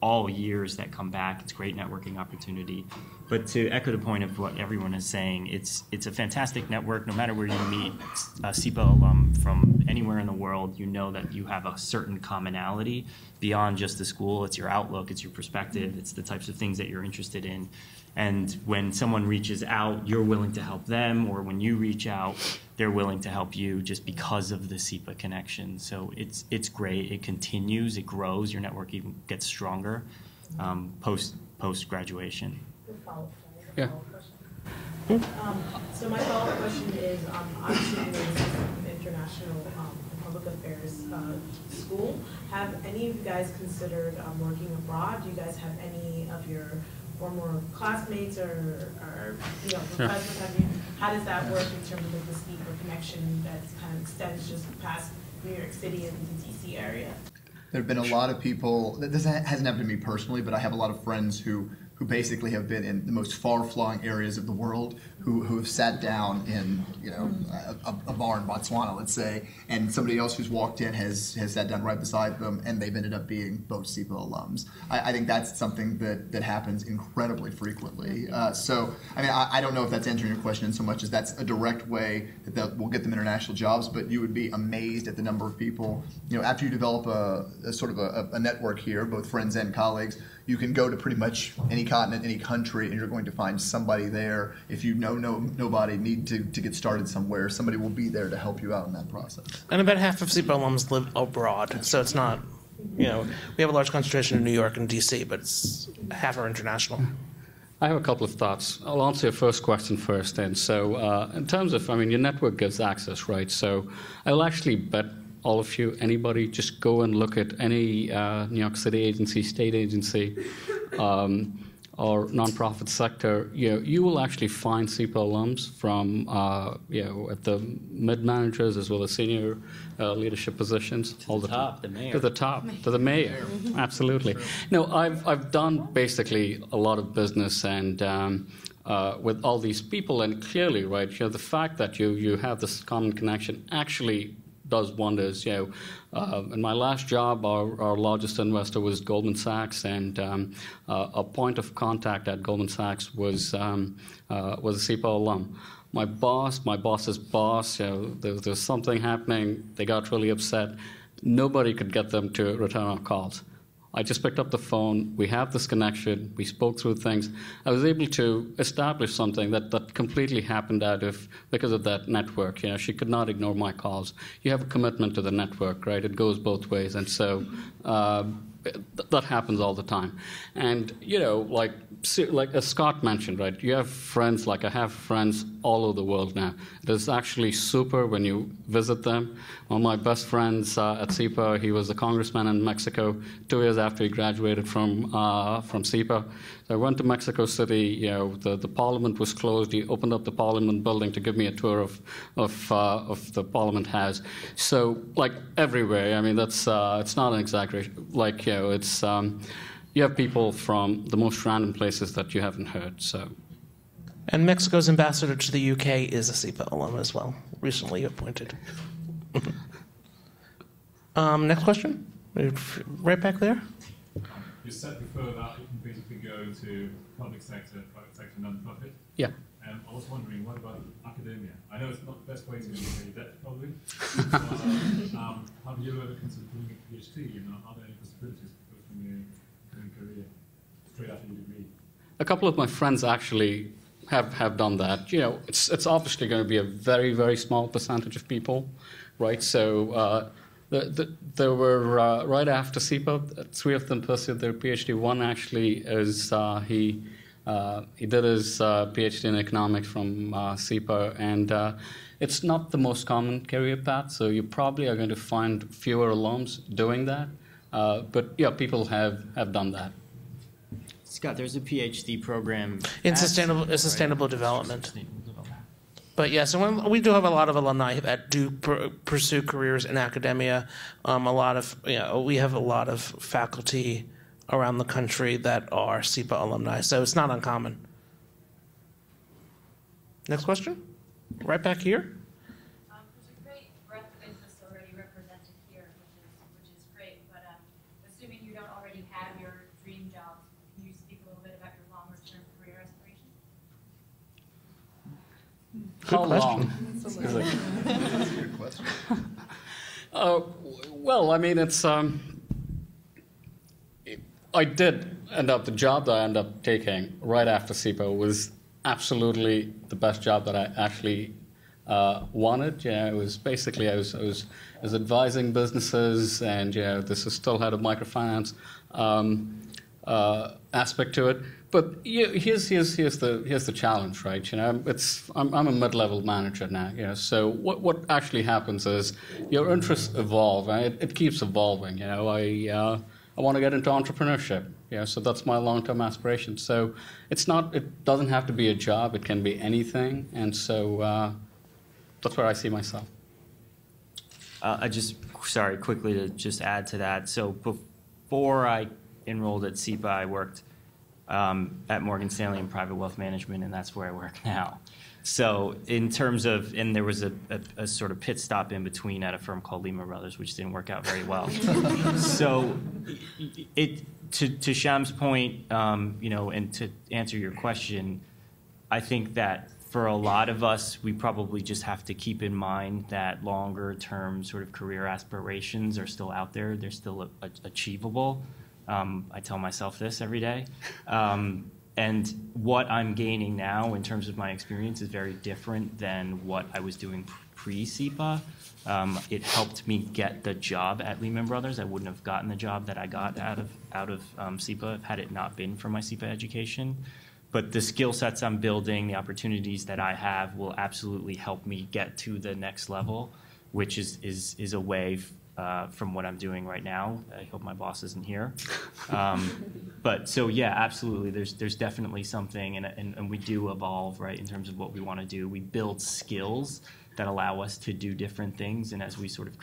all years that come back. It's a great networking opportunity. But to echo the point of what everyone is saying, it's a fantastic network. No matter where you meet a SIPA alum from anywhere in the world, you know that you have a certain commonality beyond just the school. It's your outlook, it's your perspective, it's the types of things that you're interested in. And when someone reaches out, you're willing to help them, or when you reach out, they're willing to help you just because of the SIPA connection. So it's great. It continues, it grows. Your network even gets stronger post graduation. Yeah. So my follow-up question is, obviously this is an international public affairs school. Have any of you guys considered working abroad? Do you guys have any of your former classmates or professors? Have you, how does that work in terms of the SIPA connection that kind of extends just past New York City and the DC area? There have been a lot of people, this hasn't happened to me personally, but I have a lot of friends who basically have been in the most far-flung areas of the world, who have sat down in a bar in Botswana, let's say, and somebody else who's walked in has sat down right beside them, and they've ended up being both SIPA alums. I think that's something that happens incredibly frequently. So, I mean, I don't know if that's answering your question in so much as that's a direct way that will get them international jobs, but you would be amazed at the number of people, after you develop a sort of a network here, both friends and colleagues, you can go to pretty much any continent, any country, and you're going to find somebody there. If you know nobody, need to get started somewhere, somebody will be there to help you out in that process. And about half of SIPA alums live abroad, so it's not, we have a large concentration in New York and DC, but it's half are international. I have a couple of thoughts. I'll answer your first question first then. So in terms of, your network gives access, right? So I'll actually bet all of you, anybody, just go and look at any New York City agency, state agency, or nonprofit sector. You will actually find SIPA alums from at the mid managers as well as senior leadership positions. To the top, the mayor. To the top, to the mayor. Absolutely. No, I've done basically a lot of business and. With all these people, and clearly, right, the fact that you have this common connection actually does wonders. In my last job, our largest investor was Goldman Sachs, and a point of contact at Goldman Sachs was a SIPA alum. My boss's boss, there's something happening. They got really upset. Nobody could get them to return our calls. I just picked up the phone. We have this connection. We spoke through things. I was able to establish something that completely happened because of that network. She could not ignore my calls. You have a commitment to the network, right? It goes both ways, and so that happens all the time. And like as Scott mentioned, right? You have friends. Like I have friends all over the world now. It is actually super when you visit them. One of my best friends at SIPA, he was a congressman in Mexico 2 years after he graduated from SIPA. So I went to Mexico City. The parliament was closed. He opened up the parliament building to give me a tour of the parliament house. So like everywhere. That's it's not an exaggeration. It's you have people from the most random places that you haven't heard. So. And Mexico's ambassador to the UK is a SIPA alum as well, recently appointed. Next question, right back there. You said before that you can basically go into public sector, private sector, non-profit. Yeah. I was wondering, what about academia? I know it's not the best way to repay debt, probably. But, have you ever considered doing a PhD? Are there any possibilities to go from your current career straight after your degree? A couple of my friends actually have done that. It's obviously going to be a very, very small percentage of people, right? So there were, right after SIPA, 3 of them pursued their PhD. One actually is, he did his PhD in economics from SIPA, and it's not the most common career path, so you probably are going to find fewer alums doing that. But yeah, people have done that. Scott, there's a PhD program in sustainable development. But yes, and we do have a lot of alumni that do pursue careers in academia. We have a lot of faculty around the country that are SIPA alumni, so it's not uncommon. Next question, right back here. There's a great breadth of interest already represented here, which is great. But assuming you don't already have your dream job, can you speak a little bit about your longer-term career aspirations? How long? That's a good question. Well, it's. I did end up, the job that I ended up taking right after SIPA was absolutely the best job that I actually wanted. It was basically, I was advising businesses, and this is still had a microfinance aspect to it. But here's the challenge, right? I'm a mid-level manager now. So what actually happens is your interests evolve, and it keeps evolving. I want to get into entrepreneurship. Yeah, so that's my long-term aspiration. So it doesn't have to be a job. It can be anything. And so that's where I see myself. Sorry, quickly to just add to that. So before I enrolled at SIPA, I worked at Morgan Stanley in private wealth management, and that's where I work now. So in terms of, and there was a sort of pit stop in between at a firm called Lehman Brothers, which didn't work out very well. So to Shyam's point, and to answer your question, I think that for a lot of us, we probably just have to keep in mind that longer term sort of career aspirations are still out there. They're still achievable. I tell myself this every day. And what I'm gaining now in terms of my experience is very different than what I was doing pre-SIPA. It helped me get the job at Lehman Brothers. I wouldn't have gotten the job that I got out of SIPA had it not been for my SIPA education. But the skill sets I'm building, the opportunities that I have will absolutely help me get to the next level, which is away from what I'm doing right now. I hope my boss isn't here. But so yeah, absolutely. There's definitely something, and we do evolve, right, in terms of what we want to do. We build skills that allow us to do different things, and as we sort of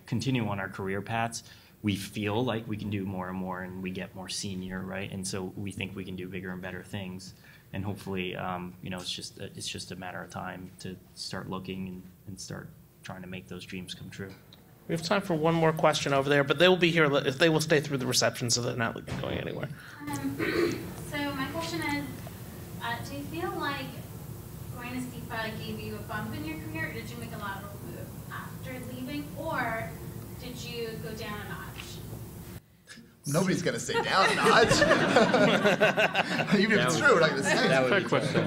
continue on our career paths, we feel like we can do more and more, and we get more senior, right? And so we think we can do bigger and better things, and hopefully, it's just a matter of time to start looking and start trying to make those dreams come true. We have time for one more question over there, but they will be here. They will stay through the reception, so they're not going anywhere. So my question is, do you feel like going to SIPA gave you a bump in your career, or did you make a lateral move after leaving, or did you go down a notch? Nobody's going to say down a notch. Even if it's true, we're not going to say it. That's a fair question.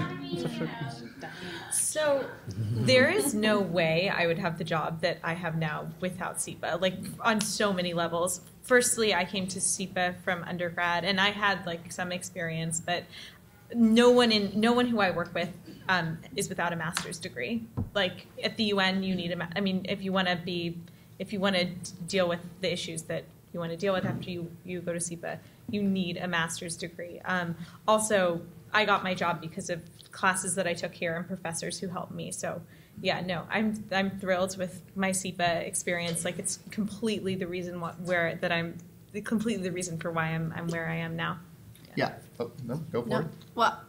So there is no way I would have the job that I have now without SIPA, like on so many levels. Firstly, I came to SIPA from undergrad, and I had like some experience, but no one who I work with is without a master's degree. Like at the UN, you need if you want to deal with the issues that you want to deal with after you go to SIPA, you need a master's degree. Also, I got my job because of classes that I took here and professors who helped me. So yeah, no, I'm thrilled with my SIPA experience. Like it's completely the reason completely the reason for why I'm where I am now. Yeah. Oh, no, go for it. Well,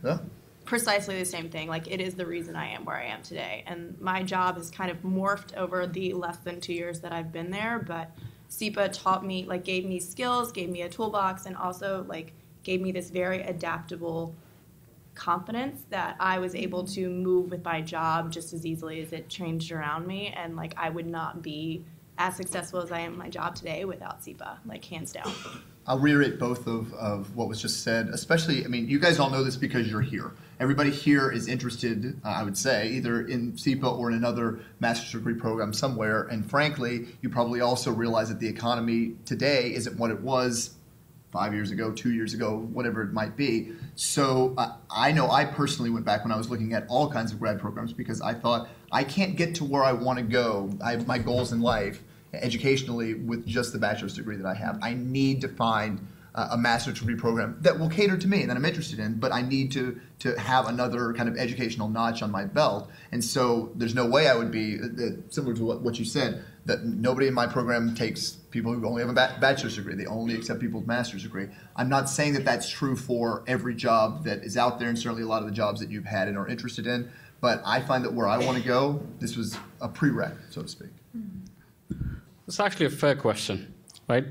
No. precisely the same thing. Like it is the reason I am where I am today. And my job has kind of morphed over the less than 2 years that I've been there. But SIPA taught me, like gave me skills, gave me a toolbox, and also like gave me this very adaptable confidence that I was able to move with my job just as easily as it changed around me. And like I would not be as successful as I am in my job today without SIPA, like hands down. I'll reiterate both of what was just said, especially, you guys all know this because you're here. Everybody here is interested, I would say, either in SIPA or in another master's degree program somewhere. And frankly, you probably also realize that the economy today isn't what it was 5 years ago, 2 years ago, whatever it might be. So I know I personally went back when I was looking at all kinds of grad programs because I thought, I can't get to where I want to go. I have my goals in life educationally with just the bachelor's degree that I have. I need to find a master's degree program that will cater to me and that I'm interested in, but I need to have another kind of educational notch on my belt. And so there's no way I would be, similar to what you said, that nobody in my program takes people who only have a bachelor's degree. They only accept people with master's degree. I'm not saying that that's true for every job that is out there, and certainly a lot of the jobs that you've had and are interested in, but I find that where I want to go, this was a prereq, so to speak. It's actually a fair question, right?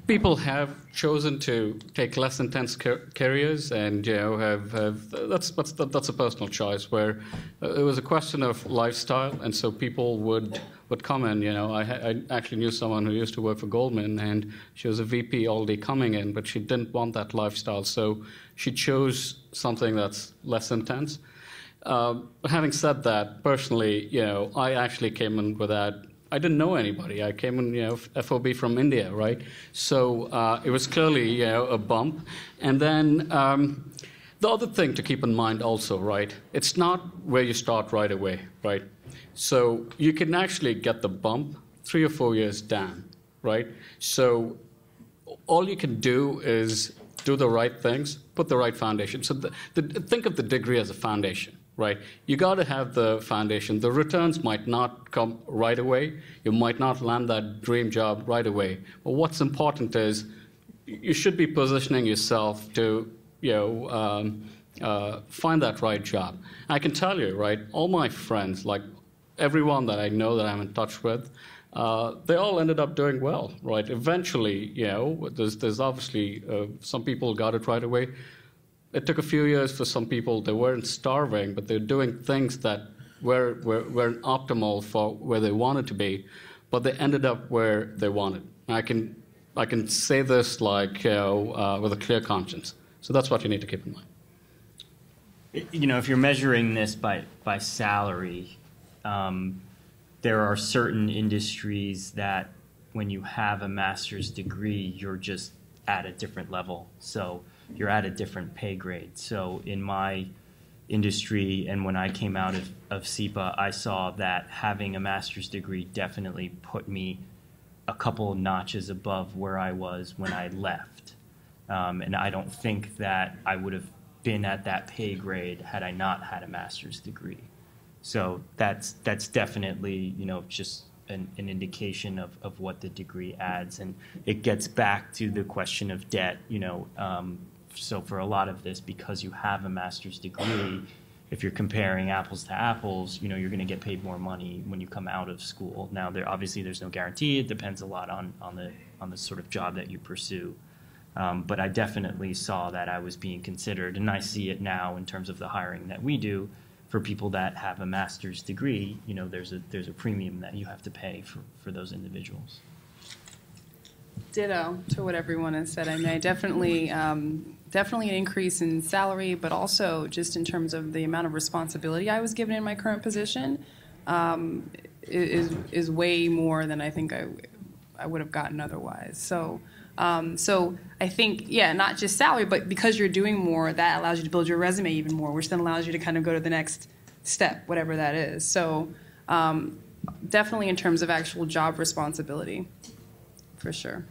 People have chosen to take less intense careers, and that's a personal choice. Where it was a question of lifestyle, and so people would come in. I actually knew someone who used to work for Goldman, and she was a VP already coming in, but she didn't want that lifestyle, so she chose something that's less intense. Having said that, personally, I actually came in with that. I didn't know anybody. I came in, FOB from India, right? So it was clearly, a bump. And then the other thing to keep in mind also, right? It's not where you start right away, right? So you can actually get the bump 3 or 4 years down, right? So all you can do is do the right things, put the right foundation. So think of the degree as a foundation, right? You got to have the foundation. The returns might not come right away. You might not land that dream job right away. But what's important is you should be positioning yourself to, find that right job. I can tell you, right, all my friends, like everyone that I know that I'm in touch with, they all ended up doing well, right? Eventually, there's obviously some people got it right away. It took a few years for some people. They weren't starving, but they're doing things that weren't optimal for where they wanted to be, but they ended up where they wanted. I can say this with a clear conscience. So that's what you need to keep in mind. If you're measuring this by salary, there are certain industries that when you have a master's degree, you're just at a different level. So you're at a different pay grade. So in my industry and when I came out of SIPA, I saw that having a master's degree definitely put me a couple notches above where I was when I left. And I don't think that I would have been at that pay grade had I not had a master's degree. So that's definitely, just an indication of what the degree adds. And it gets back to the question of debt, so for a lot of this, because you have a master's degree, if you're comparing apples to apples, you're going to get paid more money when you come out of school. Now, there's no guarantee. It depends a lot on the sort of job that you pursue. But I definitely saw that I was being considered, and I see it now in terms of the hiring that we do for people that have a master's degree. There's a premium that you have to pay for those individuals. Ditto to what everyone has said. I mean, definitely an increase in salary, but also just in terms of the amount of responsibility I was given in my current position is way more than I think I would have gotten otherwise. So I think, not just salary, but because you're doing more, that allows you to build your resume even more, which then allows you to kind of go to the next step, whatever that is. So definitely in terms of actual job responsibility, for sure.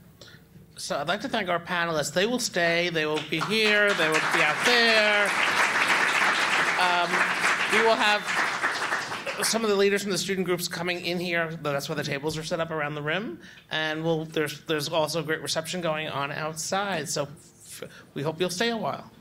So I'd like to thank our panelists. They will stay. They will be here. They will be out there. We will have some of the leaders from the student groups coming in here. That's why the tables are set up around the rim. And there's also a great reception going on outside. So we hope you'll stay a while.